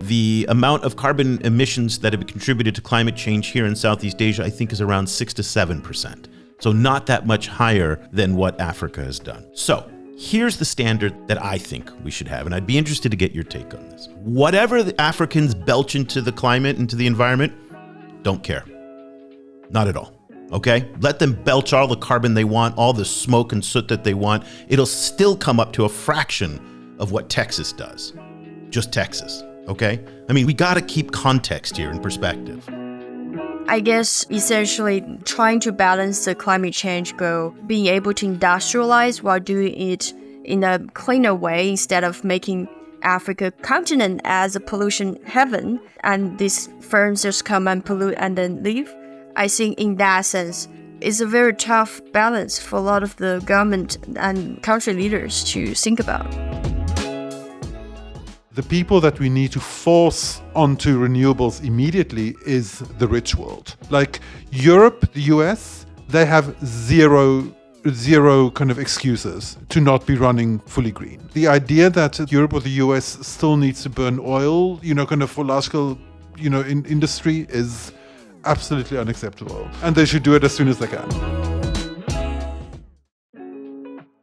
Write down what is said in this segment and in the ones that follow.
The amount of carbon emissions that have contributed to climate change here in Southeast Asia, I think, is around 6 to 7%. So not that much higher than what Africa has done. So here's the standard that I think we should have, and I'd be interested to get your take on this. Whatever the Africans belch into the climate, into the environment, don't care. Not at all. Okay? Let them belch all the carbon they want, all the smoke and soot that they want. It'll still come up to a fraction of what Texas does. Just Texas. Okay? I mean, we got to keep context here in perspective. I guess essentially trying to balance the climate change goal, being able to industrialize while doing it in a cleaner way instead of making Africa continent as a pollution heaven and these firms just come and pollute and then leave. I think in that sense, it's a very tough balance for a lot of the government and country leaders to think about. The people that we need to force onto renewables immediately is the rich world. Like Europe, the US, they have zero kind of excuses to not be running fully green. The idea that Europe or the US still needs to burn oil, kind of for large scale, in industry is absolutely unacceptable. And they should do it as soon as they can.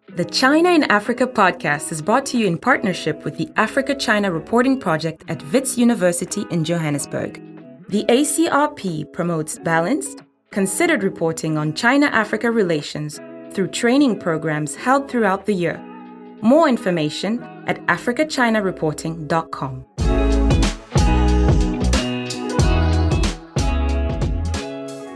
The China in Africa podcast is brought to you in partnership with the Africa-China Reporting Project at Wits University in Johannesburg. The ACRP promotes balanced, considered reporting on China-Africa relations through training programs held throughout the year. More information at africachinareporting.com.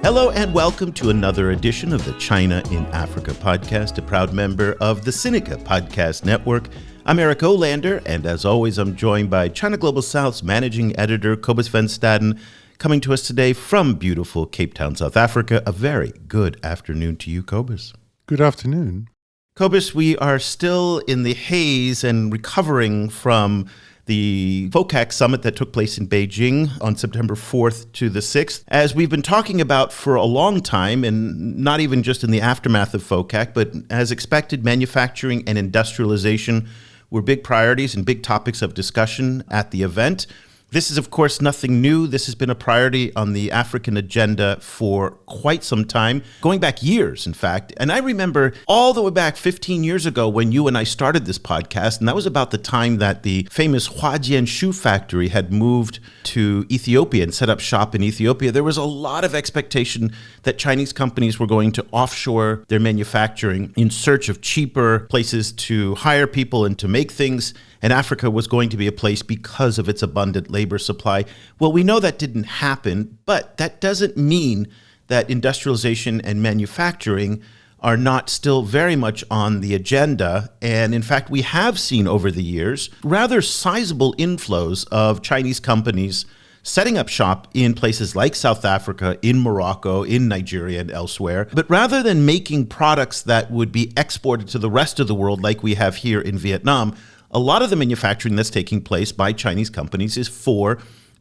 Hello and welcome to another edition of the China in Africa podcast, a proud member of the Sinica Podcast Network. I'm Eric Olander, and as always, I'm joined by China Global South's managing editor, Cobus van Staden, coming to us today from beautiful Cape Town, South Africa. A very good afternoon to you, Cobus. Good afternoon. Cobus, we are still in the haze and recovering from the FOCAC summit that took place in Beijing on September 4th to the 6th. As we've been talking about for a long time, and not even just in the aftermath of FOCAC, but as expected, manufacturing and industrialization were big priorities and big topics of discussion at the event. This is, of course, nothing new. This has been a priority on the African agenda for quite some time, going back years, in fact. And I remember all the way back 15 years ago when you and I started this podcast, and that was about the time that the famous Huajian shoe factory had moved to Ethiopia and set up shop in Ethiopia. There was a lot of expectation that Chinese companies were going to offshore their manufacturing in search of cheaper places to hire people and to make things. And Africa was going to be a place because of its abundant labor supply. Well, we know that didn't happen, but that doesn't mean that industrialization and manufacturing are not still very much on the agenda. And in fact, we have seen over the years rather sizable inflows of Chinese companies setting up shop in places like South Africa, in Morocco, in Nigeria, and elsewhere. But rather than making products that would be exported to the rest of the world like we have here in Vietnam, a lot of the manufacturing that's taking place by Chinese companies is for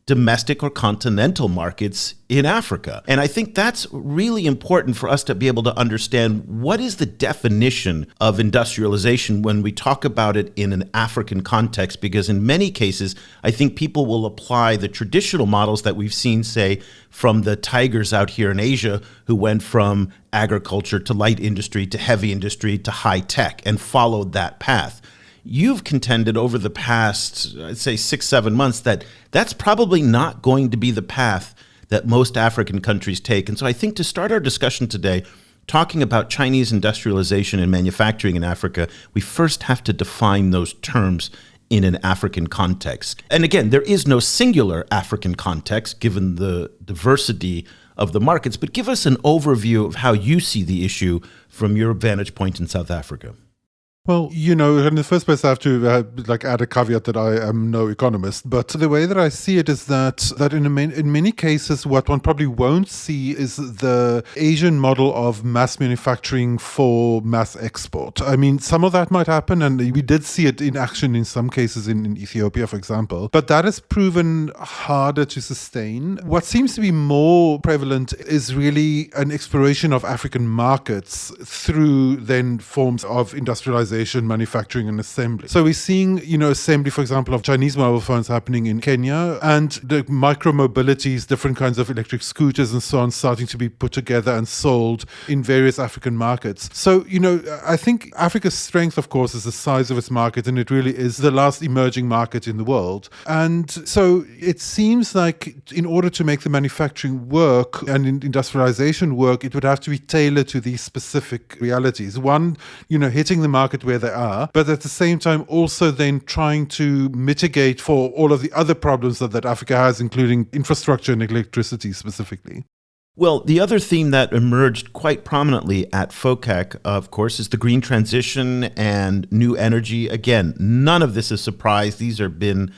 domestic or continental markets in Africa. And I think that's really important for us to be able to understand what is the definition of industrialization when we talk about it in an African context, because in many cases, I think people will apply the traditional models that we've seen, say, from the tigers out here in Asia who went from agriculture to light industry to heavy industry to high tech and followed that path. You've contended over the past, I'd say 6-7 months, that that's probably not going to be the path that most African countries take. And so I think to start our discussion today, talking about Chinese industrialization and manufacturing in Africa, we first have to define those terms in an African context. And again, there is no singular African context given the diversity of the markets, but give us an overview of how you see the issue from your vantage point in South Africa. Well, in the first place, I have to add a caveat that I am no economist. But the way that I see it is that in many cases, what one probably won't see is the Asian model of mass manufacturing for mass export. I mean, some of that might happen, and we did see it in action in some cases in Ethiopia, for example. But that has proven harder to sustain. What seems to be more prevalent is really an exploration of African markets through then forms of industrialization industrialization, manufacturing, and assembly. So we're seeing, assembly, for example, of Chinese mobile phones happening in Kenya, and the micro-mobilities, different kinds of electric scooters and so on, starting to be put together and sold in various African markets. So, I think Africa's strength, of course, is the size of its market, and it really is the last emerging market in the world. And so it seems like in order to make the manufacturing work and industrialization work, it would have to be tailored to these specific realities. One, hitting the market where they are, but at the same time also then trying to mitigate for all of the other problems that Africa has, including infrastructure and electricity specifically. Well, the other theme that emerged quite prominently at FOCAC, of course, is the green transition and new energy. Again, none of this is a surprise. These have been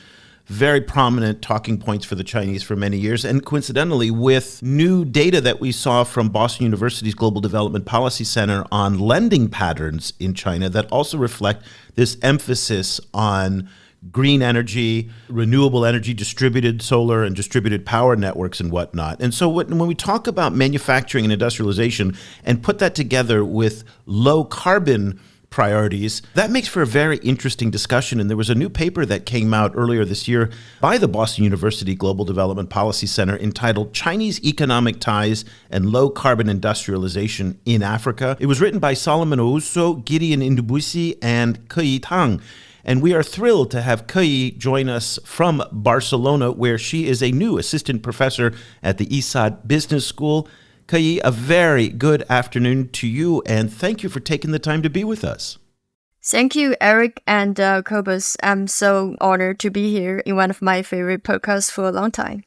very prominent talking points for the Chinese for many years. And coincidentally, with new data that we saw from Boston University's Global Development Policy Center on lending patterns in China that also reflect this emphasis on green energy, renewable energy, distributed solar and distributed power networks and whatnot. And so when we talk about manufacturing and industrialization and put that together with low carbon priorities, that makes for a very interesting discussion. And there was a new paper that came out earlier this year by the Boston University Global Development Policy Center entitled Chinese Economic Ties and Low Carbon Industrialization in Africa. It was written by Solomon Ouso, Gideon Indubuisi, and Keyi Tang. And we are thrilled to have Keyi join us from Barcelona, where she is a new assistant professor at the ESADE Business School. Keyi, a very good afternoon to you, and thank you for taking the time to be with us. Thank you, Eric and Cobus. I'm so honored to be here in one of my favorite podcasts for a long time.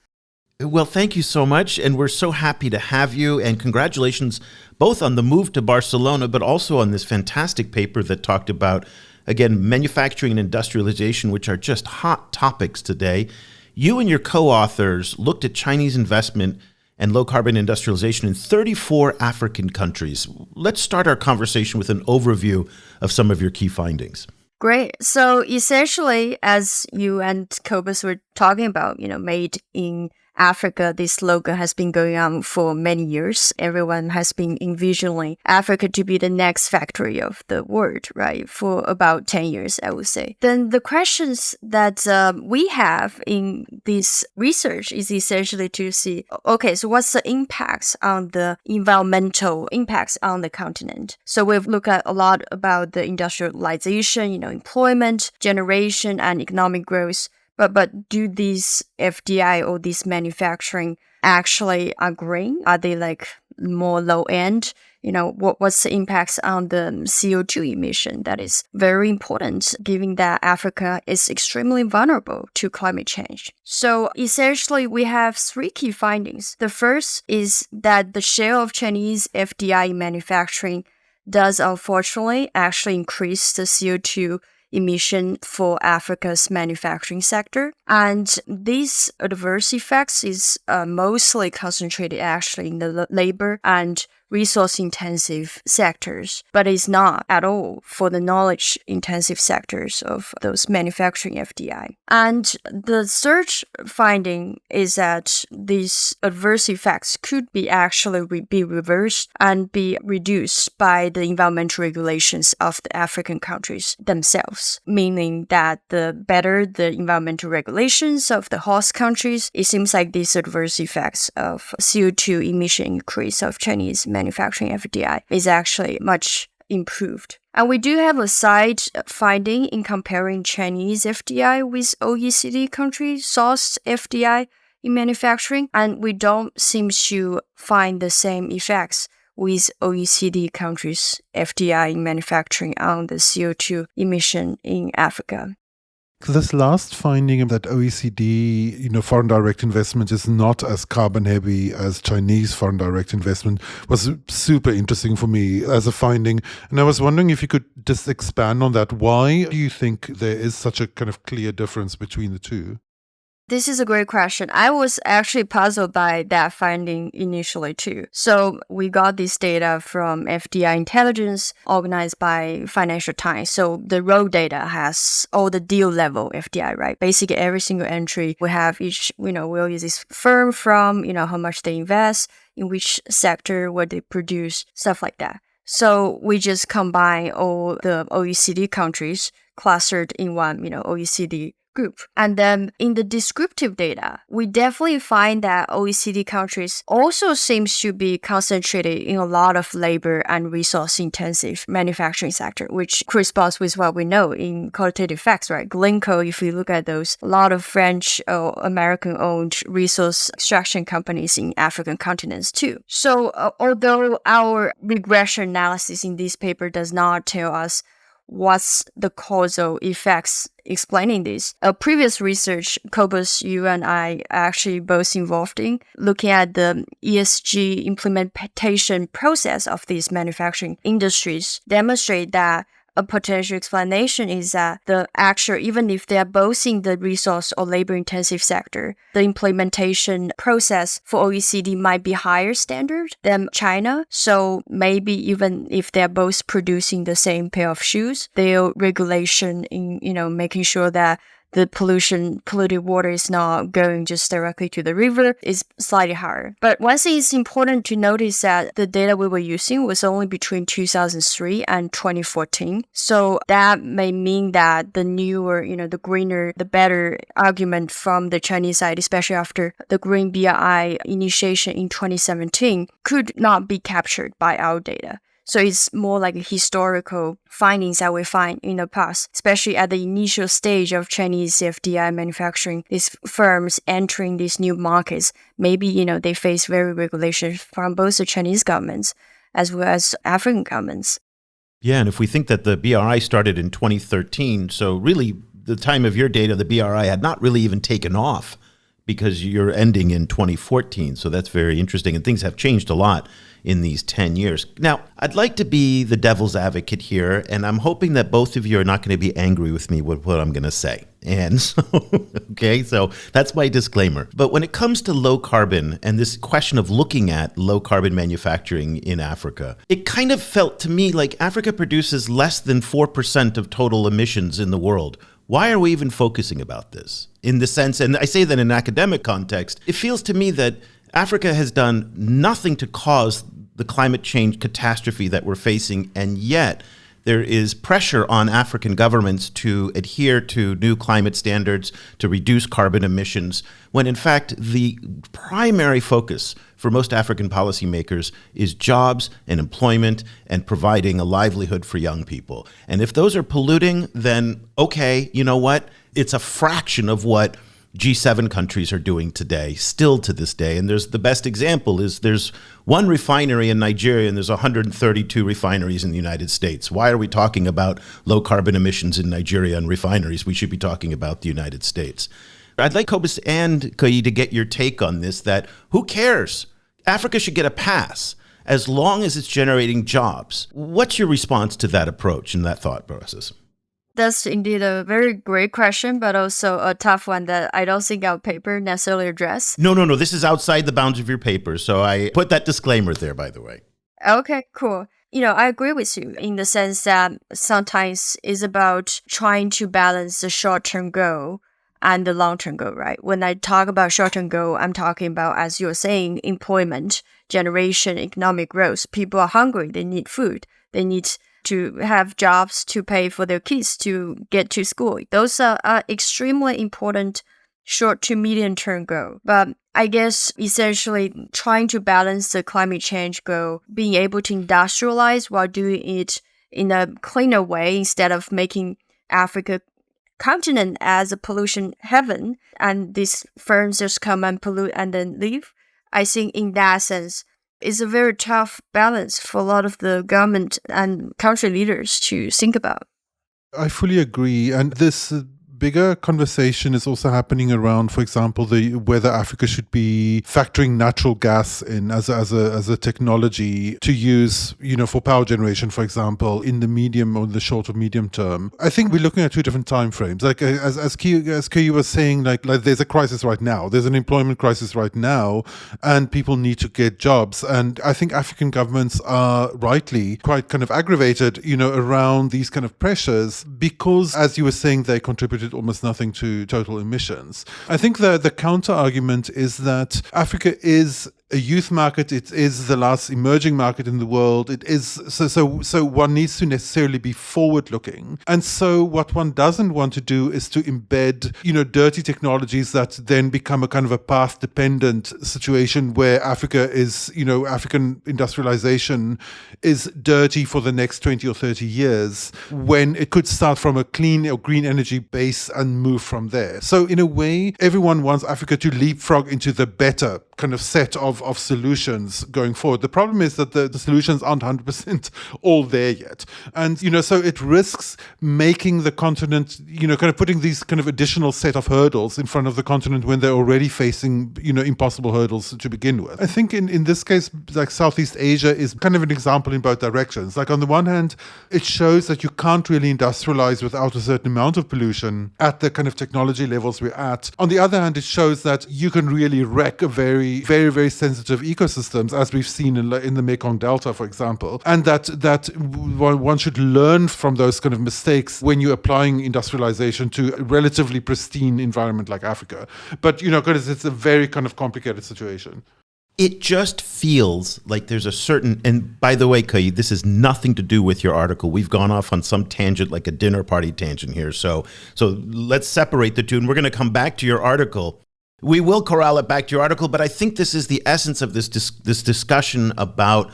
Well, thank you so much, and we're so happy to have you, and congratulations both on the move to Barcelona, but also on this fantastic paper that talked about, again, manufacturing and industrialization, which are just hot topics today. You and your co-authors looked at Chinese investment and low-carbon industrialization in 34 African countries. Let's start our conversation with an overview of some of your key findings. Great. So essentially, as you and Cobus were talking about, made in Africa, this slogan has been going on for many years. Everyone has been envisioning Africa to be the next factory of the world, right? For about 10 years, I would say. Then the questions that we have in this research is essentially to see, okay, so what's the impacts on the environmental impacts on the continent? So we've looked at a lot about the industrialization, employment, generation, and economic growth. But do these FDI or these manufacturing actually are green? Are they like more low end? What's the impacts on the CO2 emission? That is very important given that Africa is extremely vulnerable to climate change. So essentially, we have three key findings. The first is that the share of Chinese FDI in manufacturing does unfortunately actually increase the CO2 emission for Africa's manufacturing sector. And these adverse effects is mostly concentrated actually in the labor and resource-intensive sectors, but it's not at all for the knowledge-intensive sectors of those manufacturing FDI. And the third finding is that these adverse effects could be actually be reversed and be reduced by the environmental regulations of the African countries themselves, meaning that the better the environmental regulations of the host countries, it seems like these adverse effects of CO2 emission increase of Chinese manufacturing FDI is actually much improved. And we do have a side finding in comparing Chinese FDI with OECD countries' sourced FDI in manufacturing, and we don't seem to find the same effects with OECD countries' FDI in manufacturing on the CO2 emission in Africa. This last finding that OECD, foreign direct investment is not as carbon heavy as Chinese foreign direct investment was super interesting for me as a finding. And I was wondering if you could just expand on that. Why do you think there is such a kind of clear difference between the two? This is a great question. I was actually puzzled by that finding initially too. So we got this data from FDI intelligence organized by Financial Times. So the raw data has all the deal level FDI, right? Basically every single entry we have each, where is this firm from, how much they invest, in which sector, what they produce, stuff like that. So we just combine all the OECD countries clustered in one, OECD group. And then in the descriptive data, we definitely find that OECD countries also seems to be concentrated in a lot of labor and resource intensive manufacturing sector, which corresponds with what we know in qualitative facts, right? Glencoe, if you look at those, a lot of French or American owned resource extraction companies in African continents too. So although our regression analysis in this paper does not tell us what's the causal effects explaining this. A previous research, Cobus, you and I are actually both involved in, looking at the ESG implementation process of these manufacturing industries, demonstrate that a potential explanation is that the actual, even if they are both in the resource or labor-intensive sector, the implementation process for OECD might be higher standard than China. So maybe even if they're both producing the same pair of shoes, their regulation in, making sure that the polluted water is not going just directly to the river is slightly higher. But one thing is important to notice that the data we were using was only between 2003 and 2014. So that may mean that the newer, the greener, the better argument from the Chinese side, especially after the Green BRI initiation in 2017, could not be captured by our data. So it's more like historical findings that we find in the past, especially at the initial stage of Chinese FDI manufacturing, these firms entering these new markets. Maybe, they face very regulations from both the Chinese governments as well as African governments. Yeah, and if we think that the BRI started in 2013, so really the time of your data, the BRI had not really even taken off because you're ending in 2014. So that's very interesting. And things have changed a lot in these 10 years. Now, I'd like to be the devil's advocate here, and I'm hoping that both of you are not going to be angry with me with what I'm going to say. And so, so that's my disclaimer. But when it comes to low carbon and this question of looking at low carbon manufacturing in Africa, it kind of felt to me like Africa produces less than 4% of total emissions in the world. Why are we even focusing about this? In the sense, and I say that in an academic context, it feels to me that Africa has done nothing to cause the climate change catastrophe that we're facing, and yet there is pressure on African governments to adhere to new climate standards, to reduce carbon emissions, when in fact the primary focus for most African policymakers is jobs and employment and providing a livelihood for young people. And if those are polluting, then okay, you know what? It's a fraction of what G7 countries are doing today, still to this day. And there's the best example is there's one refinery in Nigeria and there's 132 refineries in the United States. Why are we talking about low carbon emissions in Nigeria and refineries? We should be talking about the United States. I'd like Cobus and Keyi to get your take on this, that who cares? Africa should get a pass as long as it's generating jobs. What's your response to that approach and that thought process? That's indeed a very great question, but also a tough one that I don't think our paper necessarily address. No. This is outside the bounds of your paper. So I put that disclaimer there, by the way. Okay, cool. I agree with you in the sense that sometimes it's about trying to balance the short-term goal and the long-term goal, right? When I talk about short-term goal, I'm talking about, as you're saying, employment, generation, economic growth. People are hungry. They need food. They need to have jobs to pay for their kids to get to school. Those are extremely important short to medium term goal. But I guess essentially trying to balance the climate change goal, being able to industrialize while doing it in a cleaner way instead of making Africa continent as a pollution heaven and these firms just come and pollute and then leave. I think in that sense, it's a very tough balance for a lot of the government and country leaders to think about. I fully agree. And this bigger conversation is also happening around, for example, whether Africa should be factoring natural gas in as a technology to use, for power generation, for example, in the medium or the short or medium term. I think we're looking at two different time frames. Like as Keyi was saying, like there's a crisis right now. There's an employment crisis right now, and people need to get jobs. And I think African governments are rightly quite kind of aggravated, around these kind of pressures because, as you were saying, they contributed almost nothing to total emissions. I think the counter argument is that Africa is a youth market. It is the last emerging market in the world. It is so one needs to necessarily be forward looking. And so what one doesn't want to do is to embed, dirty technologies that then become a kind of a path dependent situation where Africa is, African industrialization is dirty for the next 20 or 30 years, when it could start from a clean or green energy base and move from there. So in a way, everyone wants Africa to leapfrog into the better kind of set of solutions going forward. The problem is that the solutions aren't 100% all there yet. And, so it risks making the continent, kind of putting these kind of additional set of hurdles in front of the continent when they're already facing, impossible hurdles to begin with. I think in this case, like Southeast Asia is kind of an example in both directions. Like on the one hand, it shows that you can't really industrialize without a certain amount of pollution at the kind of technology levels we're at. On the other hand, it shows that you can really wreck a very, very sensitive ecosystems, as we've seen in the Mekong Delta, for example, and that one should learn from those kind of mistakes when you're applying industrialization to a relatively pristine environment like Africa. But, because it's a very kind of complicated situation. It just feels like there's a certain, and by the way, Keyi, this has nothing to do with your article. We've gone off on some tangent, like a dinner party tangent here. So let's separate the two, and we're going to come back to your article. We will corral it back to your article, but I think this is the essence of this discussion about,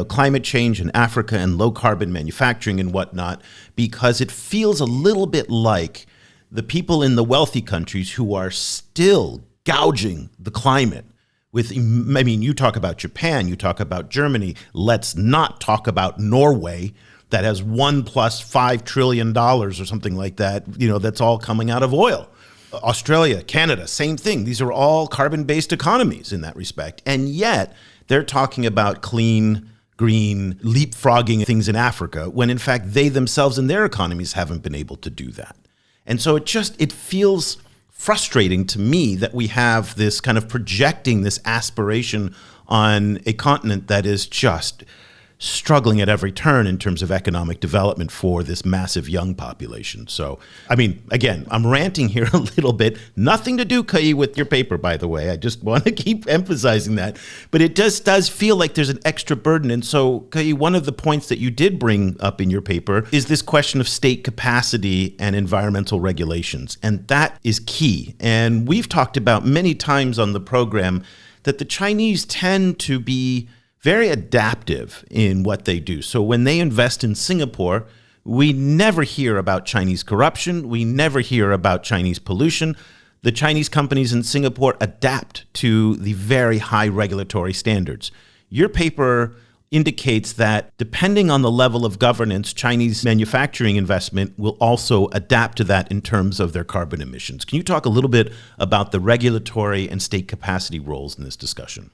climate change in Africa and low carbon manufacturing and whatnot, because it feels a little bit like the people in the wealthy countries who are still gouging the climate with, you talk about Japan, you talk about Germany. Let's not talk about Norway, that has $1 plus $5 trillion or something like that, that's all coming out of oil. Australia, Canada, same thing. These are all carbon-based economies in that respect. And yet they're talking about clean, green, leapfrogging things in Africa, when in fact they themselves and their economies haven't been able to do that. And so it feels frustrating to me that we have this kind of projecting this aspiration on a continent that is just struggling at every turn in terms of economic development for this massive young population. So, again, I'm ranting here a little bit. Nothing to do, Keyi, with your paper, by the way. I just want to keep emphasizing that. But it does feel like there's an extra burden. And so, Keyi, one of the points that you did bring up in your paper is this question of state capacity and environmental regulations. And that is key. And we've talked about many times on the program that the Chinese tend to be very adaptive in what they do. So when they invest in Singapore, we never hear about Chinese corruption. We never hear about Chinese pollution. The Chinese companies in Singapore adapt to the very high regulatory standards. Your paper indicates that depending on the level of governance, Chinese manufacturing investment will also adapt to that in terms of their carbon emissions. Can you talk a little bit about the regulatory and state capacity roles in this discussion?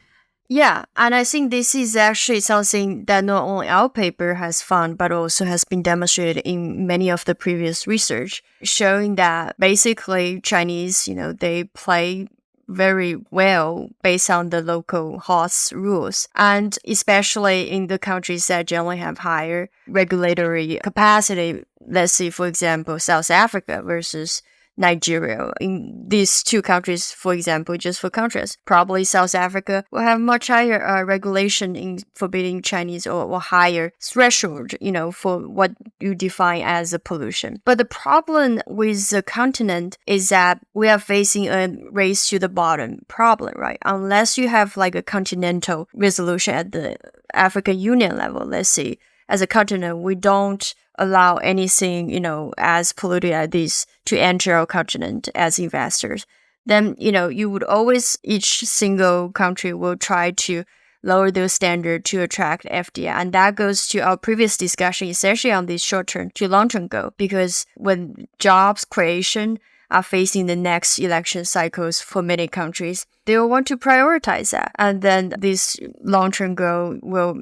Yeah, and I think this is actually something that not only our paper has found, but also has been demonstrated in many of the previous research, showing that basically Chinese, they play very well based on the local host rules. And especially in the countries that generally have higher regulatory capacity, let's say, for example, South Africa versus Nigeria. In these two countries, for example, just for contrast, probably South Africa will have much higher regulation in forbidding Chinese or higher threshold, for what you define as a pollution. But the problem with the continent is that we are facing a race to the bottom problem, right? Unless you have like a continental resolution at the African Union level, let's say, as a continent, we don't allow anything, as polluted as this to enter our continent as investors. Then, you would always, each single country will try to lower their standard to attract FDI. And that goes to our previous discussion, essentially on this short-term to long-term goal. Because when jobs creation are facing the next election cycles for many countries, they will want to prioritize that. And then this long-term goal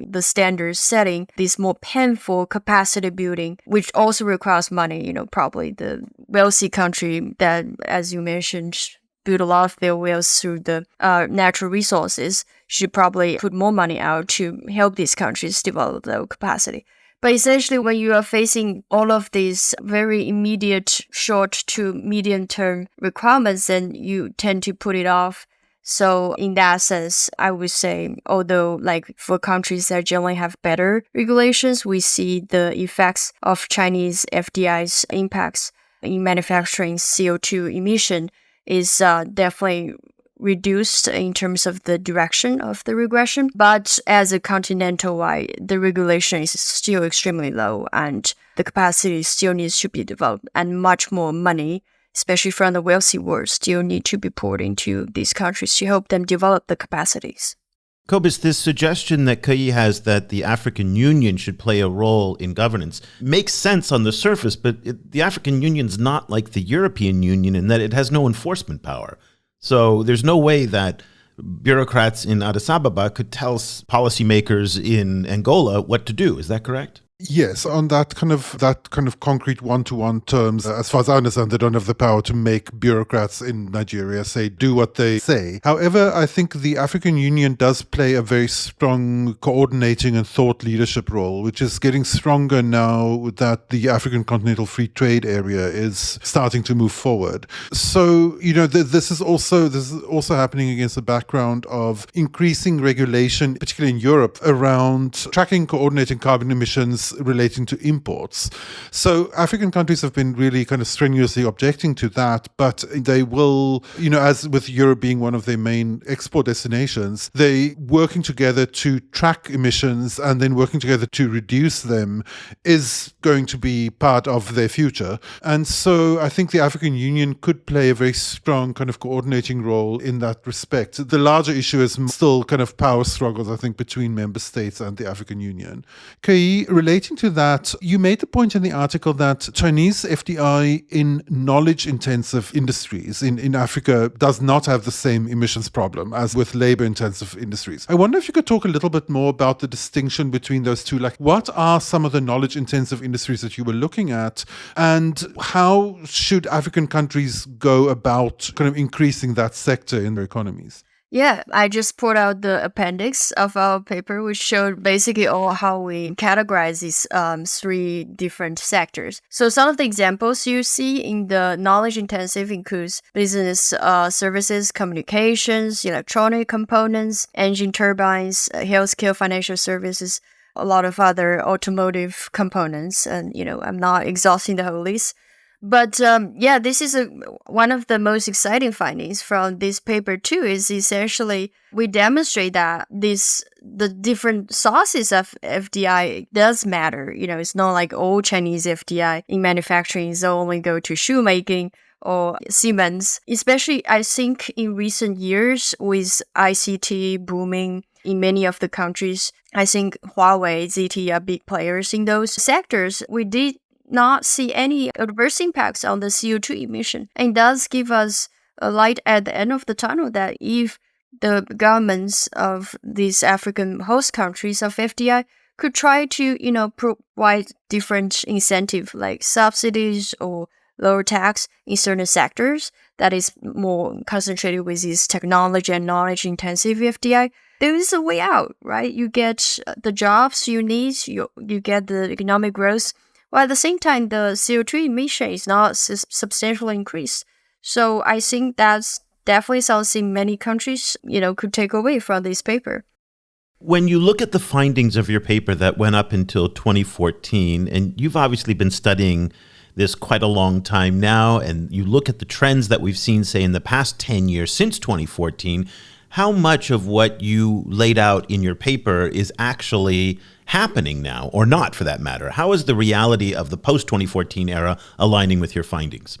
the standard setting, this more painful capacity building, which also requires money, probably the wealthy country that, as you mentioned, build a lot of their wealth through the natural resources, should probably put more money out to help these countries develop their capacity. But essentially, when you are facing all of these very immediate short to medium term requirements, then you tend to put it off So in that sense, I would say, although like for countries that generally have better regulations, we see the effects of Chinese FDI's impacts in manufacturing CO2 emission is definitely reduced in terms of the direction of the regression. But as a continental-wide, the regulation is still extremely low and the capacity still needs to be developed, and much more money, especially from the wealthy world, still need to be poured into these countries to help them develop the capacities. Cobus, this suggestion that Keyi has that the African Union should play a role in governance makes sense on the surface, but the African Union's not like the European Union in that it has no enforcement power. So there's no way that bureaucrats in Addis Ababa could tell policymakers in Angola what to do. Is that correct? Yes, on that kind of concrete one-to-one terms, as far as I understand, they don't have the power to make bureaucrats in Nigeria say do what they say. However, I think the African Union does play a very strong coordinating and thought leadership role, which is getting stronger now that the African Continental Free Trade Area is starting to move forward. So, this is also happening against the background of increasing regulation, particularly in Europe, around tracking, coordinating carbon emissions relating to imports. So African countries have been really kind of strenuously objecting to that, but they will, as with Europe being one of their main export destinations, they working together to track emissions and then working together to reduce them is going to be part of their future. And so I think the African Union could play a very strong kind of coordinating role in that respect. The larger issue is still kind of power struggles, I think, between member states and the African Union. Keyi, relating to that, you made the point in the article that Chinese FDI in knowledge-intensive industries in Africa does not have the same emissions problem as with labor-intensive industries. I wonder if you could talk a little bit more about the distinction between those two. Like, what are some of the knowledge-intensive industries that you were looking at, and how should African countries go about kind of increasing that sector in their economies? Yeah, I just pulled out the appendix of our paper, which showed basically all how we categorize these three different sectors. So some of the examples you see in the knowledge intensive includes business services, communications, electronic components, engine turbines, healthcare, financial services, a lot of other automotive components. And, I'm not exhausting the whole list. But this is one of the most exciting findings from this paper too, is essentially we demonstrate that the different sources of FDI does matter. It's not like all Chinese FDI in manufacturing is only go to shoemaking or Siemens. Especially, I think in recent years with ICT booming in many of the countries, I think Huawei, ZTE are big players in those sectors. We did not see any adverse impacts on the CO2 emission. And it does give us a light at the end of the tunnel that if the governments of these African host countries of FDI could try to, provide different incentive like subsidies or lower tax in certain sectors that is more concentrated with these technology and knowledge intensive FDI, there is a way out, right? You get the jobs you need, you get the economic growth, while at the same time, the CO2 emission is not substantially increased. So I think that's definitely something many countries, could take away from this paper. When you look at the findings of your paper that went up until 2014, and you've obviously been studying this quite a long time now, and you look at the trends that we've seen, say, in the past 10 years since 2014, how much of what you laid out in your paper is actually happening now, or not for that matter? How is the reality of the post-2014 era aligning with your findings?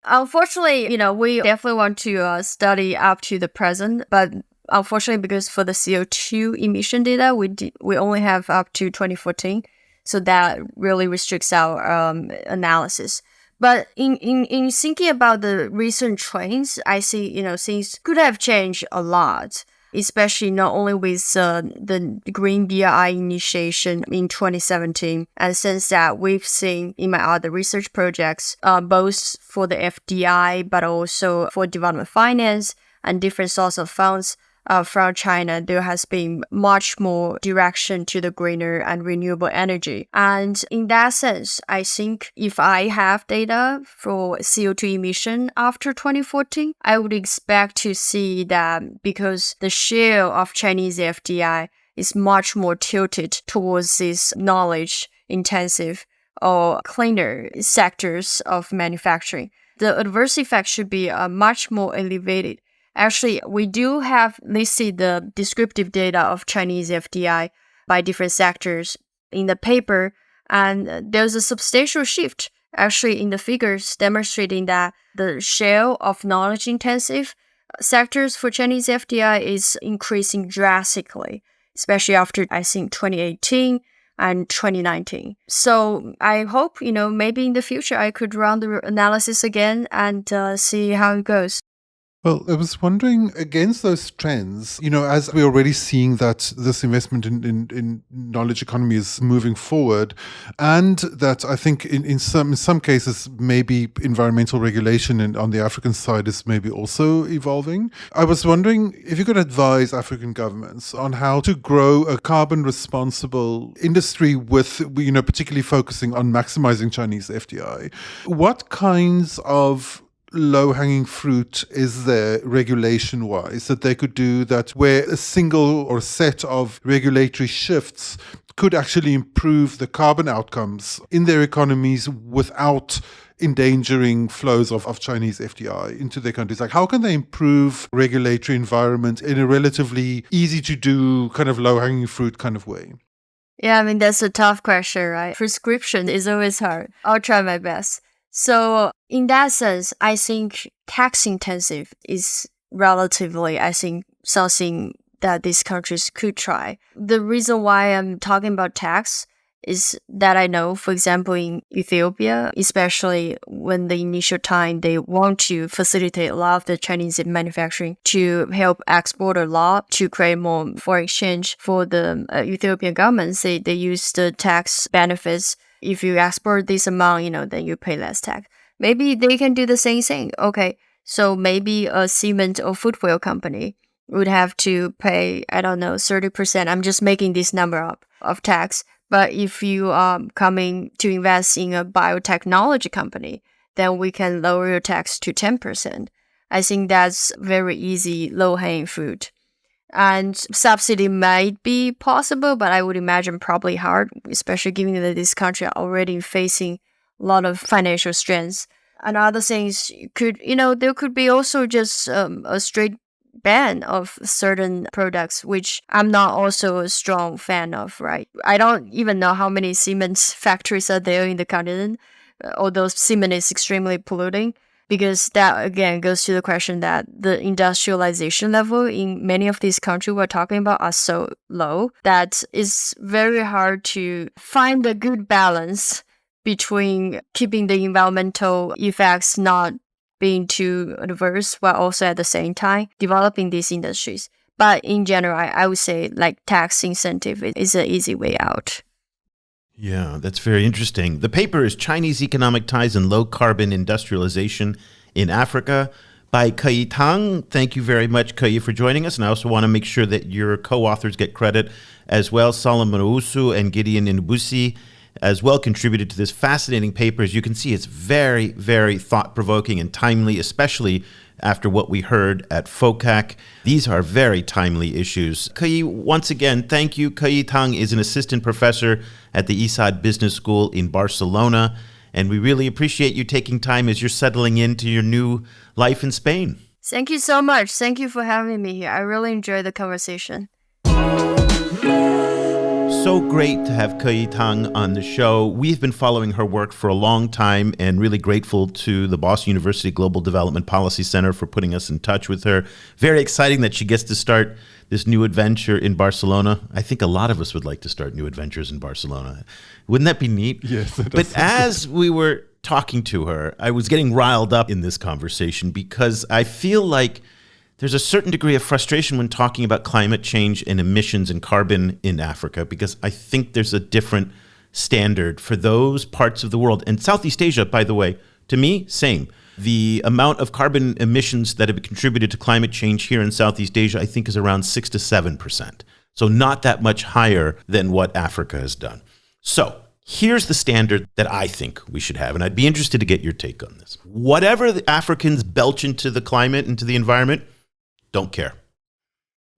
Unfortunately, we definitely want to study up to the present, but unfortunately, because for the CO2 emission data, we only have up to 2014, so that really restricts our analysis. But in thinking about the recent trends, I see, things could have changed a lot, especially not only with the Green BRI initiation in 2017. And since that, we've seen in my other research projects, both for the FDI, but also for development finance and different sorts of funds, from China, there has been much more direction to the greener and renewable energy. And in that sense, I think if I have data for CO2 emission after 2014, I would expect to see that because the share of Chinese FDI is much more tilted towards these knowledge-intensive or cleaner sectors of manufacturing, the adverse effect should be much more elevated. Actually, we do have listed the descriptive data of Chinese FDI by different sectors in the paper, and there's a substantial shift actually in the figures demonstrating that the share of knowledge-intensive sectors for Chinese FDI is increasing drastically, especially after, I think, 2018 and 2019. So I hope, maybe in the future I could run the analysis again and see how it goes. Well, I was wondering, against those trends, as we're already seeing that this investment in knowledge economy is moving forward, and that I think in some cases, maybe environmental regulation on the African side is maybe also evolving. I was wondering if you could advise African governments on how to grow a carbon responsible industry with, particularly focusing on maximizing Chinese FDI. What kinds of low-hanging fruit is there regulation-wise that they could do that where a single or set of regulatory shifts could actually improve the carbon outcomes in their economies without endangering flows of Chinese FDI into their countries? Like, how can they improve regulatory environment in a relatively easy-to-do, kind of low-hanging fruit kind of way? Yeah, that's a tough question, right? Prescription is always hard. I'll try my best. So in that sense, I think tax intensive is relatively, something that these countries could try. The reason why I'm talking about tax is that I know, for example, in Ethiopia, especially when the initial time they want to facilitate a lot of the Chinese manufacturing to help exporter law to create more foreign exchange for the Ethiopian government, they use the tax benefits. If you export this amount, then you pay less tax. Maybe they can do the same thing. Okay, so maybe a cement or footwear company would have to pay, 30%. I'm just making this number up of tax. But if you are coming to invest in a biotechnology company, then we can lower your tax to 10%. I think that's very easy, low-hanging fruit. And subsidy might be possible, but I would imagine probably hard, especially given that this country are already facing a lot of financial strains. And other things there could be also just a straight ban of certain products, which I'm not also a strong fan of, right? I don't even know how many cement factories are there in the continent, although cement is extremely polluting. Because that, again, goes to the question that the industrialization level in many of these countries we're talking about are so low that it's very hard to find a good balance between keeping the environmental effects not being too adverse while also at the same time developing these industries. But in general, I would say tax incentive is an easy way out. Yeah, that's very interesting. The paper is Chinese Economic Ties and Low Carbon Industrialization in Africa by Keyi Tang. Thank you very much, Keyi, for joining us. And I also want to make sure that your co-authors get credit as well. Solomon Owusu and Gideon Inubusi as well contributed to this fascinating paper. As you can see, it's very, very thought-provoking and timely, especially after what we heard at FOCAC. These are very timely issues. Keyi, once again, thank you. Keyi Tang is an assistant professor at the ESADE Business School in Barcelona, and we really appreciate you taking time as you're settling into your new life in Spain. Thank you so much. Thank you for having me here. I really enjoyed the conversation. So great to have Keyi Tang on the show. We've been following her work for a long time and really grateful to the Boston University Global Development Policy Center for putting us in touch with her. Very exciting that she gets to start this new adventure in Barcelona. I think a lot of us would like to start new adventures in Barcelona. Wouldn't that be neat? Yes. But as we were talking to her, I was getting riled up in this conversation because I feel like there's a certain degree of frustration when talking about climate change and emissions and carbon in Africa, because I think there's a different standard for those parts of the world. And Southeast Asia, by the way, to me, same. The amount of carbon emissions that have contributed to climate change here in Southeast Asia, I think, is around 6 to 7%. So not that much higher than what Africa has done. So here's the standard that I think we should have, and I'd be interested to get your take on this. Whatever the Africans belch into the climate, into the environment, don't care.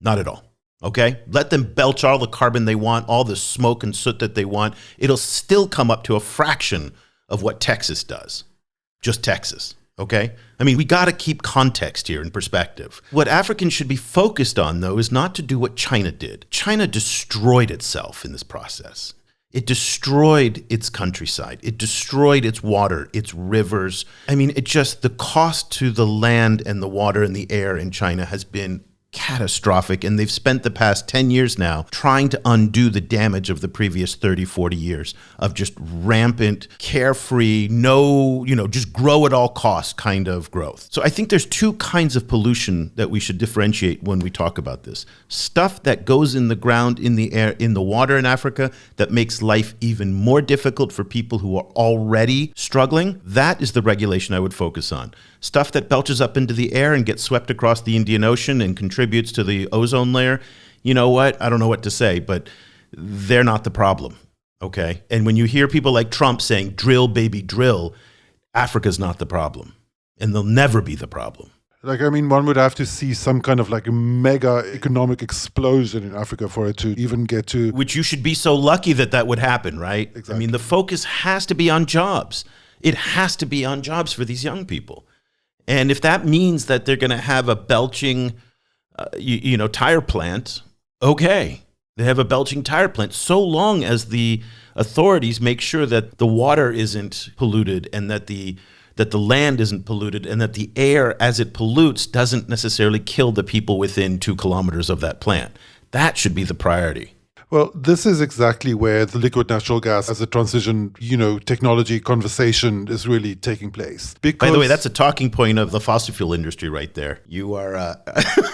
Not at all. Okay? Let them belch all the carbon they want, all the smoke and soot that they want. It'll still come up to a fraction of what Texas does. Just Texas. Okay? I mean, we got to keep context here in perspective. What Africans should be focused on, though, is not to do what China did. China destroyed itself in this process. It destroyed its countryside. It destroyed its water, its rivers. I mean, the cost to the land and the water and the air in China has been catastrophic, and they've spent the past 10 years now trying to undo the damage of the previous 30, 40 years of just rampant, carefree, just grow at all costs kind of growth. So I think there's two kinds of pollution that we should differentiate when we talk about this. Stuff that goes in the ground, in the air, in the water in Africa that makes life even more difficult for people who are already struggling. That is the regulation I would focus on. Stuff that belches up into the air and gets swept across the Indian Ocean and contributes to the ozone layer, you know what? I don't know what to say, but they're not the problem, okay? And when you hear people like Trump saying, drill, baby, drill, Africa's not the problem, and they'll never be the problem. One would have to see some kind of a mega economic explosion in Africa for it to even get to... Which you should be so lucky that would happen, right? Exactly. I mean, the focus has to be on jobs. It has to be on jobs for these young people. And if that means that they're going to have a belching, tire plant, okay. They have a belching tire plant so long as the authorities make sure that the water isn't polluted and that the land isn't polluted and that the air, as it pollutes, doesn't necessarily kill the people within 2 kilometers of that plant. That should be the priority. Well, this is exactly where the liquid natural gas as a transition, technology conversation is really taking place. By the way, that's a talking point of the fossil fuel industry right there. You are...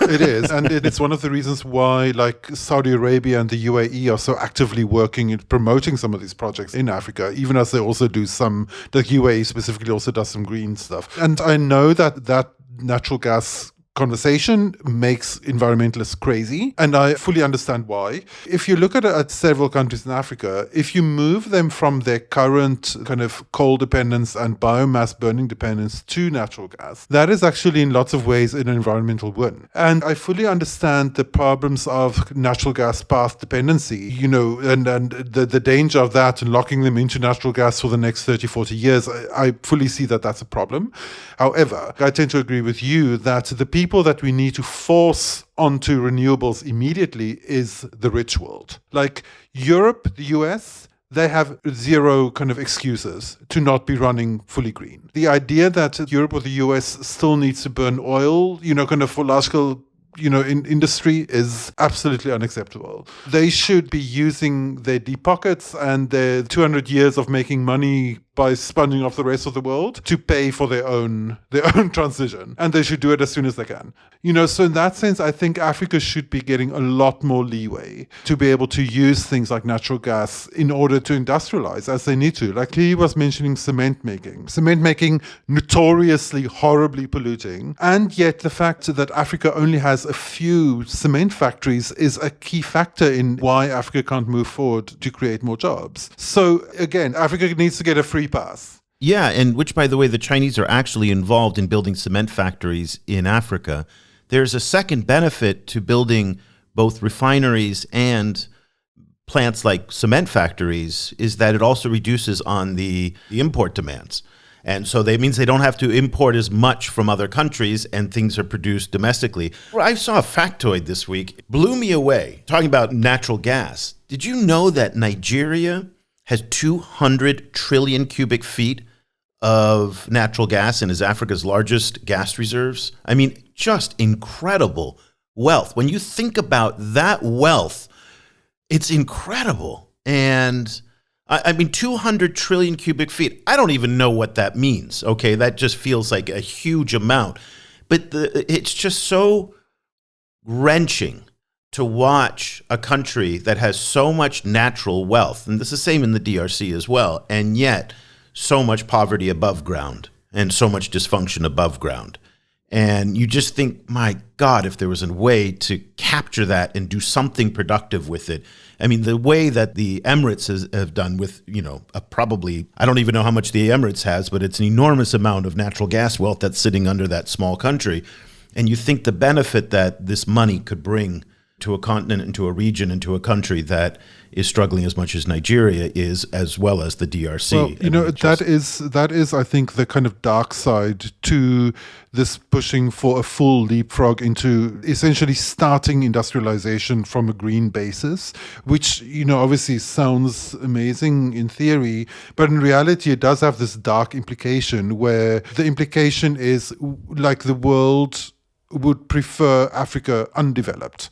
It is. And it's one of the reasons why Saudi Arabia and the UAE are so actively working in promoting some of these projects in Africa, even as they also do the UAE specifically also does some green stuff. And I know that natural gas conversation makes environmentalists crazy, and I fully understand why. If you look at several countries in Africa, if you move them from their current kind of coal dependence and biomass burning dependence to natural gas, that is actually in lots of ways an environmental win. And I fully understand the problems of natural gas path dependency, and the danger of that and locking them into natural gas for the next 30, 40 years. I fully see that that's a problem. However, I tend to agree with you that the people that we need to force onto renewables immediately is the rich world. Like Europe, the US, they have zero kind of excuses to not be running fully green. The idea that Europe or the US still needs to burn oil, kind of for large-scale in industry is absolutely unacceptable. They should be using their deep pockets and their 200 years of making money by sponging off the rest of the world to pay for their own transition. And they should do it as soon as they can. So in that sense, I think Africa should be getting a lot more leeway to be able to use things like natural gas in order to industrialize as they need to. Like he was mentioning cement making. Cement making notoriously horribly polluting. And yet the fact that Africa only has a few cement factories is a key factor in why Africa can't move forward to create more jobs. So again, Africa needs to get a free pass. Yeah, and which, by the way, the Chinese are actually involved in building cement factories in Africa. There's a second benefit to building both refineries and plants like cement factories is that it also reduces on the import demands. And so that means they don't have to import as much from other countries and things are produced domestically. I saw a factoid this week, blew me away, talking about natural gas. Did you know that Nigeria has 200 trillion cubic feet of natural gas and is Africa's largest gas reserves? I mean, just incredible wealth. When you think about that wealth, it's incredible. And I mean, 200 trillion cubic feet. I don't even know what that means. Okay, that just feels like a huge amount. But it's just so wrenching to watch a country that has so much natural wealth, and this is the same in the DRC as well, and yet so much poverty above ground. and so much dysfunction above ground. And you just think, my God, if there was a way to capture that and do something productive with it. I mean, the way that the Emirates have done with, probably, I don't even know how much the Emirates has, but it's an enormous amount of natural gas wealth that's sitting under that small country. And you think the benefit that this money could bring to a continent and to a region and to a country that is struggling as much as Nigeria is, as well as the DRC. Well, that is, I think, the kind of dark side to this pushing for a full leapfrog into essentially starting industrialization from a green basis, which, obviously sounds amazing in theory, but in reality, it does have this dark implication where the implication is like the world would prefer Africa undeveloped,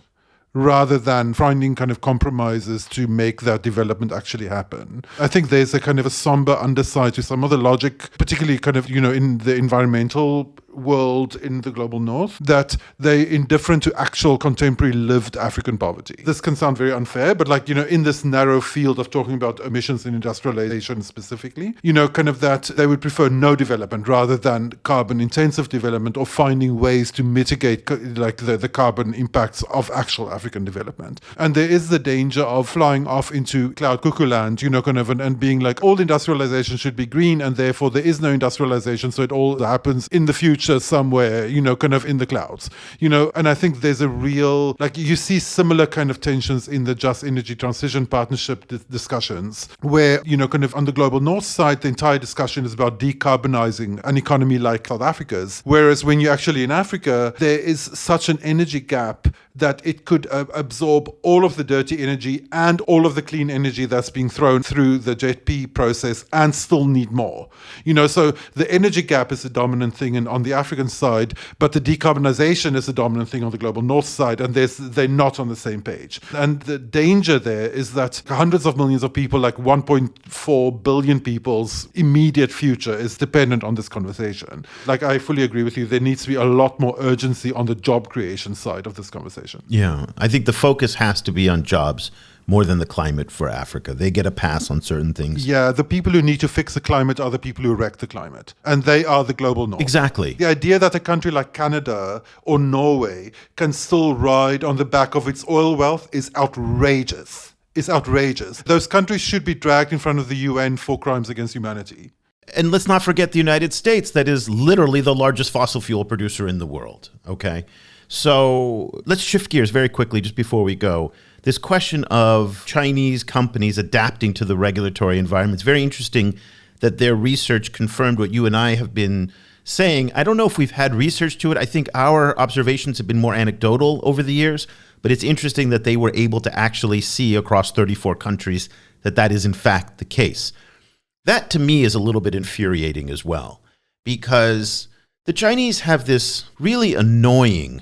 rather than finding kind of compromises to make that development actually happen. I think there's a kind of a somber underside to some of the logic, particularly kind of, in the environmental world in the global north, that they're indifferent to actual contemporary lived African poverty. This can sound very unfair, but in this narrow field of talking about emissions and industrialization specifically, kind of that they would prefer no development rather than carbon intensive development, or finding ways to mitigate the carbon impacts of actual African development. And there is the danger of flying off into cloud cuckoo land, and being like, all industrialization should be green, and therefore there is no industrialization, so it all happens in the future somewhere, kind of in the clouds, and I think there's a real, you see similar kind of tensions in the Just Energy Transition Partnership discussions, where, kind of on the global north side, the entire discussion is about decarbonizing an economy like South Africa's, whereas when you're actually in Africa, there is such an energy gap that it could absorb all of the dirty energy and all of the clean energy that's being thrown through the JET-P process and still need more. So the energy gap is the dominant thing on the African side, but the decarbonization is the dominant thing on the global north side, and they're not on the same page. And the danger there is that hundreds of millions of people, like 1.4 billion people's immediate future is dependent on this conversation. I fully agree with you, there needs to be a lot more urgency on the job creation side of this conversation. Yeah, I think the focus has to be on jobs more than the climate for Africa. They get a pass on certain things. Yeah, the people who need to fix the climate are the people who wreck the climate. And they are the global north. Exactly. The idea that a country like Canada or Norway can still ride on the back of its oil wealth is outrageous. It's outrageous. Those countries should be dragged in front of the UN for crimes against humanity. And let's not forget the United States, that is literally the largest fossil fuel producer in the world, okay? So let's shift gears very quickly just before we go. This question of Chinese companies adapting to the regulatory environment, it's very interesting that their research confirmed what you and I have been saying. I don't know if we've had research to it. I think our observations have been more anecdotal over the years, but it's interesting that they were able to actually see across 34 countries that is in fact the case. That to me is a little bit infuriating as well, because the Chinese have this really annoying,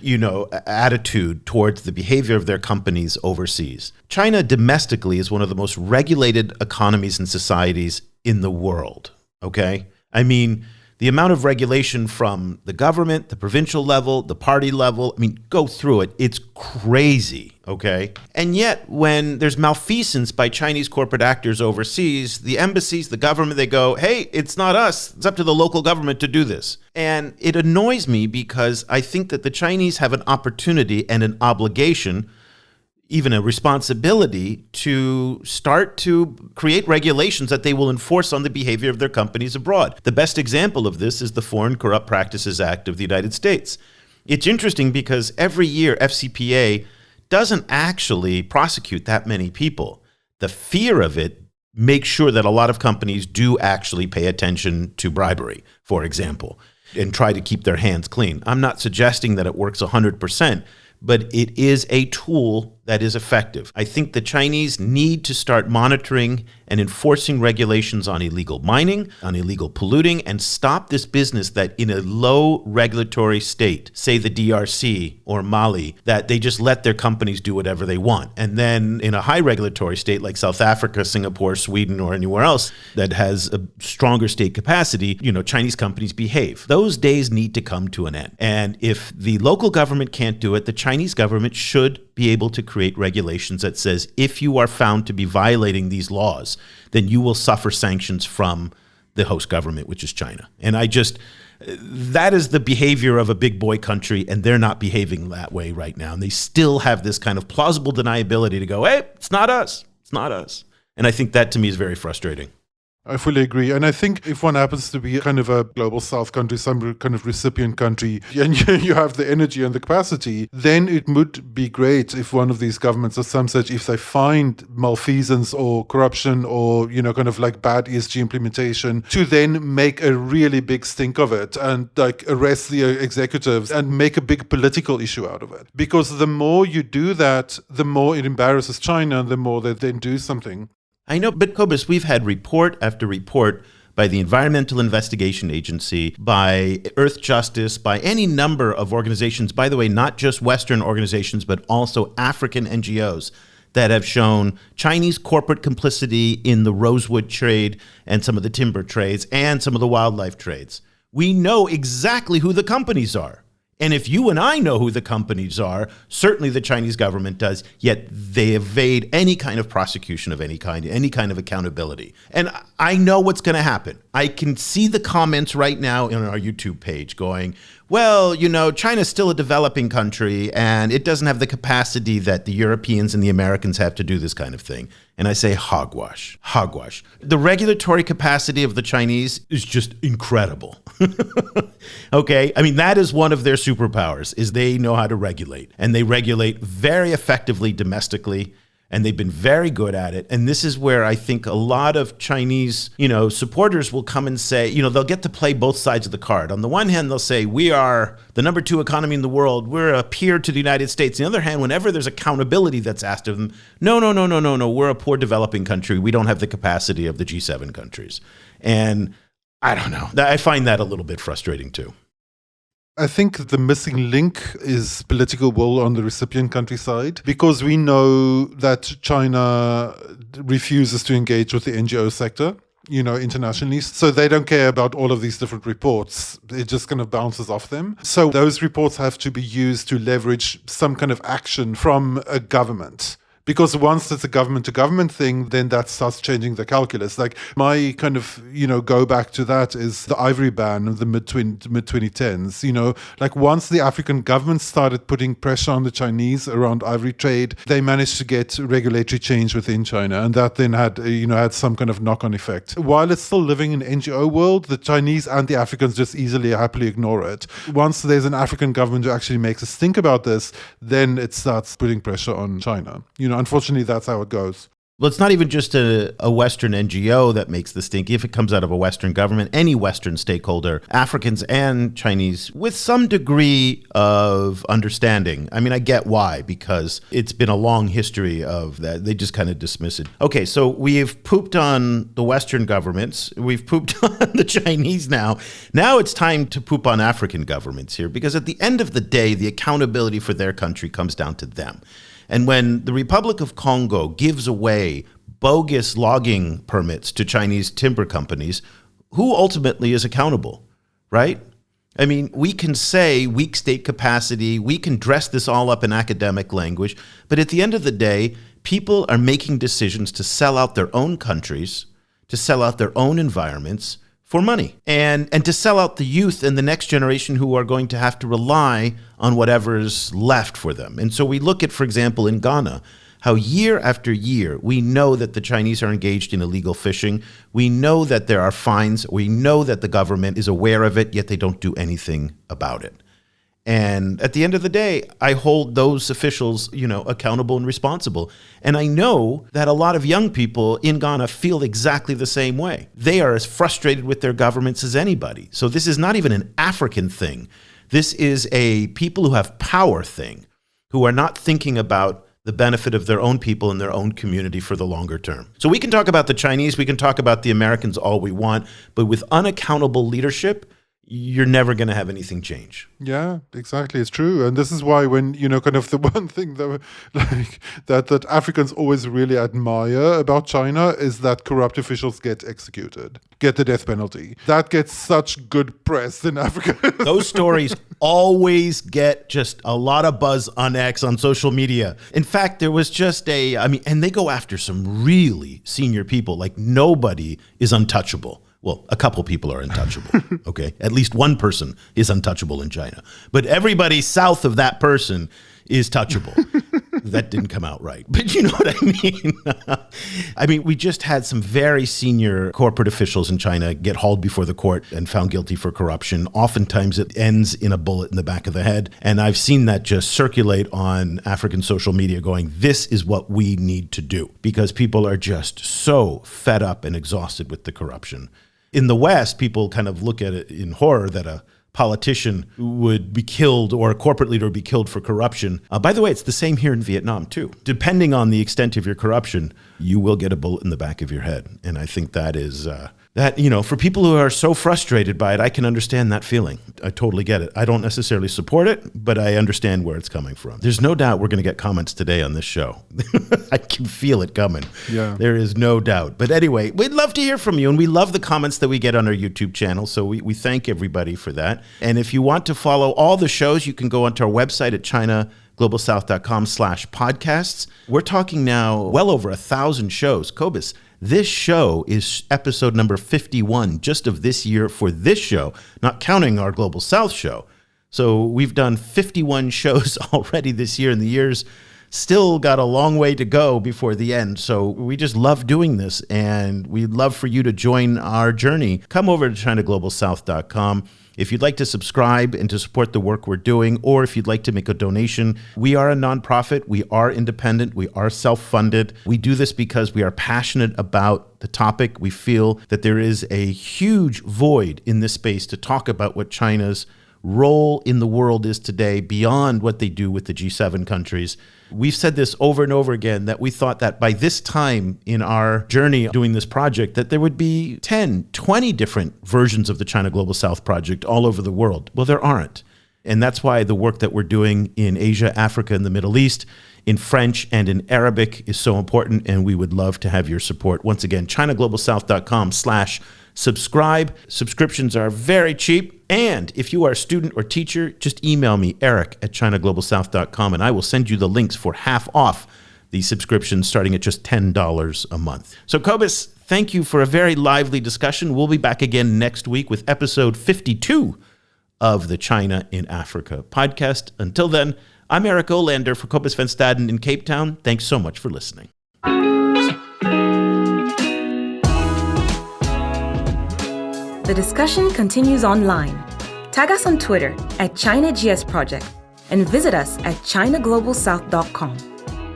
attitude towards the behavior of their companies overseas. China domestically is one of the most regulated economies and societies in the world, okay? I mean, the amount of regulation from the government, the provincial level, the party level, go through it. It's crazy, okay? And yet, when there's malfeasance by Chinese corporate actors overseas, the embassies, the government, they go, hey, it's not us. It's up to the local government to do this. And it annoys me because I think that the Chinese have an opportunity and an obligation, even a responsibility, to start to create regulations that they will enforce on the behavior of their companies abroad. The best example of this is the Foreign Corrupt Practices Act of the United States. It's interesting because every year FCPA doesn't actually prosecute that many people. The fear of it makes sure that a lot of companies do actually pay attention to bribery, for example, and try to keep their hands clean. I'm not suggesting that it works 100%, but it is a tool that is effective. I think the Chinese need to start monitoring and enforcing regulations on illegal mining, on illegal polluting, and stop this business that in a low regulatory state, say the DRC or Mali, that they just let their companies do whatever they want. And then in a high regulatory state like South Africa, Singapore, Sweden, or anywhere else that has a stronger state capacity, Chinese companies behave. Those days need to come to an end. And if the local government can't do it, the Chinese government should be able to create regulations that says if you are found to be violating these laws, then you will suffer sanctions from the host government, which is China. And that is the behavior of a big boy country, and they're not behaving that way right now. And they still have this kind of plausible deniability to go, hey, it's not us. It's not us. And I think that to me is very frustrating. I fully agree. And I think if one happens to be kind of a global south country, some kind of recipient country, and you have the energy and the capacity, then it would be great if one of these governments of some such, if they find malfeasance or corruption or, kind of like bad ESG implementation, to then make a really big stink of it and like arrest the executives and make a big political issue out of it. Because the more you do that, the more it embarrasses China and the more they then do something. I know, but Cobus, we've had report after report by the Environmental Investigation Agency, by Earth Justice, by any number of organizations, by the way, not just Western organizations, but also African NGOs that have shown Chinese corporate complicity in the rosewood trade and some of the timber trades and some of the wildlife trades. We know exactly who the companies are. And if you and I know who the companies are, certainly the Chinese government does, yet they evade any kind of prosecution of any kind of accountability. And I know what's going to happen. I can see the comments right now on our YouTube page going, well, China's still a developing country and it doesn't have the capacity that the Europeans and the Americans have to do this kind of thing. And I say hogwash. The regulatory capacity of the Chinese is just incredible. Okay? I mean, that is one of their superpowers, is they know how to regulate. And they regulate very effectively domestically. And they've been very good at it. And this is where I think a lot of Chinese, supporters will come and say, they'll get to play both sides of the card. On the one hand, they'll say, we are the number 2 economy in the world. We're a peer to the United States. On the other hand, whenever there's accountability that's asked of them, no. We're a poor developing country. We don't have the capacity of the G7 countries. And I don't know. I find that a little bit frustrating too. I think the missing link is political will on the recipient country side, because we know that China refuses to engage with the NGO sector, internationally. So they don't care about all of these different reports. It just kind of bounces off them. So those reports have to be used to leverage some kind of action from a government. Because once it's a government-to-government thing, then that starts changing the calculus. Like my kind of, go back to that is the ivory ban of the mid-2010s. Like once the African government started putting pressure on the Chinese around ivory trade, they managed to get regulatory change within China. And that then had some kind of knock-on effect. While it's still living in the NGO world, the Chinese and the Africans just happily ignore it. Once there's an African government who actually makes us think about this, then it starts putting pressure on China. Unfortunately, that's how it goes. Well, it's not even just a Western NGO that makes the stink. If it comes out of a Western government, any Western stakeholder, Africans and Chinese, with some degree of understanding. I mean, I get why, because it's been a long history of that. They just kind of dismiss it. Okay, so we've pooped on the Western governments. We've pooped on the Chinese now. Now it's time to poop on African governments here, because at the end of the day, the accountability for their country comes down to them. And when the Republic of Congo gives away bogus logging permits to Chinese timber companies, who ultimately is accountable, right? I mean, we can say weak state capacity, we can dress this all up in academic language, but at the end of the day, people are making decisions to sell out their own countries, to sell out their own environments for money, and to sell out the youth and the next generation who are going to have to rely on whatever's left for them. And so we look at, for example, in Ghana, how year after year, we know that the Chinese are engaged in illegal fishing. We know that there are fines. We know that the government is aware of it, yet they don't do anything about it. And at the end of the day, I hold those officials, accountable and responsible. And I know that a lot of young people in Ghana feel exactly the same way. They are as frustrated with their governments as anybody. So this is not even an African thing. This is a people who have power thing, who are not thinking about the benefit of their own people and their own community for the longer term. So we can talk about the Chinese, we can talk about the Americans all we want, but with unaccountable leadership, you're never going to have anything change. Yeah, exactly. It's true. And this is why when, kind of the one thing that Africans always really admire about China is that corrupt officials get executed, get the death penalty. That gets such good press in Africa. Those stories always get just a lot of buzz on X, on social media. In fact, there was just and they go after some really senior people. Like nobody is untouchable Well, a couple people are untouchable, okay? At least one person is untouchable in China. But everybody south of that person is touchable. That didn't come out right, but you know what I mean? I mean, we just had some very senior corporate officials in China get hauled before the court and found guilty for corruption. Oftentimes it ends in a bullet in the back of the head. And I've seen that just circulate on African social media going, this is what we need to do, because people are just so fed up and exhausted with the corruption. In the West, people kind of look at it in horror that a politician would be killed or a corporate leader would be killed for corruption. By the way, it's the same here in Vietnam too. Depending on the extent of your corruption, you will get a bullet in the back of your head. And I think that is, for people who are so frustrated by it, I can understand that feeling. I totally get it. I don't necessarily support it, but I understand where it's coming from. There's no doubt we're going to get comments today on this show. I can feel it coming. Yeah. There is no doubt. But anyway, we'd love to hear from you, and we love the comments that we get on our YouTube channel, so we thank everybody for that. And if you want to follow all the shows, you can go onto our website at ChinaGlobalSouth.com/podcasts. We're talking now well over 1,000 shows. Cobus, this show is episode number 51 just of this year for this show, not counting our Global South show. So we've done 51 shows already this year, and the year's still got a long way to go before the end. So we just love doing this, and we'd love for you to join our journey. Come over to ChinaGlobalSouth.com. If you'd like to subscribe and to support the work we're doing, or if you'd like to make a donation, we are a nonprofit, we are independent, we are self-funded. We do this because we are passionate about the topic. We feel that there is a huge void in this space to talk about what China's role in the world is today beyond what they do with the G7 countries. We've said this over and over again, that we thought that by this time in our journey doing this project, that there would be 10, 20 different versions of the China Global South project all over the world. Well, there aren't. And that's why the work that we're doing in Asia, Africa, and the Middle East, in French and in Arabic is so important, and we would love to have your support. Once again, ChinaGlobalSouth.com/subscribe. Subscriptions are very cheap. And if you are a student or teacher, just email me, Eric at ChinaGlobalSouth.com, and I will send you the links for half off these subscriptions starting at just $10 a month. So Cobus, thank you for a very lively discussion. We'll be back again next week with episode 52 of the China in Africa podcast. Until then, I'm Eric Olander for Cobus van Staden in Cape Town. Thanks so much for listening. The discussion continues online. Tag us on Twitter at ChinaGS Project and visit us at ChinaGlobalSouth.com.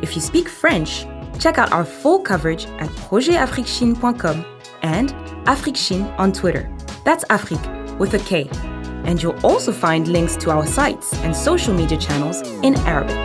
If you speak French, check out our full coverage at projetafriquechine.com and AfriqueChine on Twitter. That's Afrique with a K. And you'll also find links to our sites and social media channels in Arabic.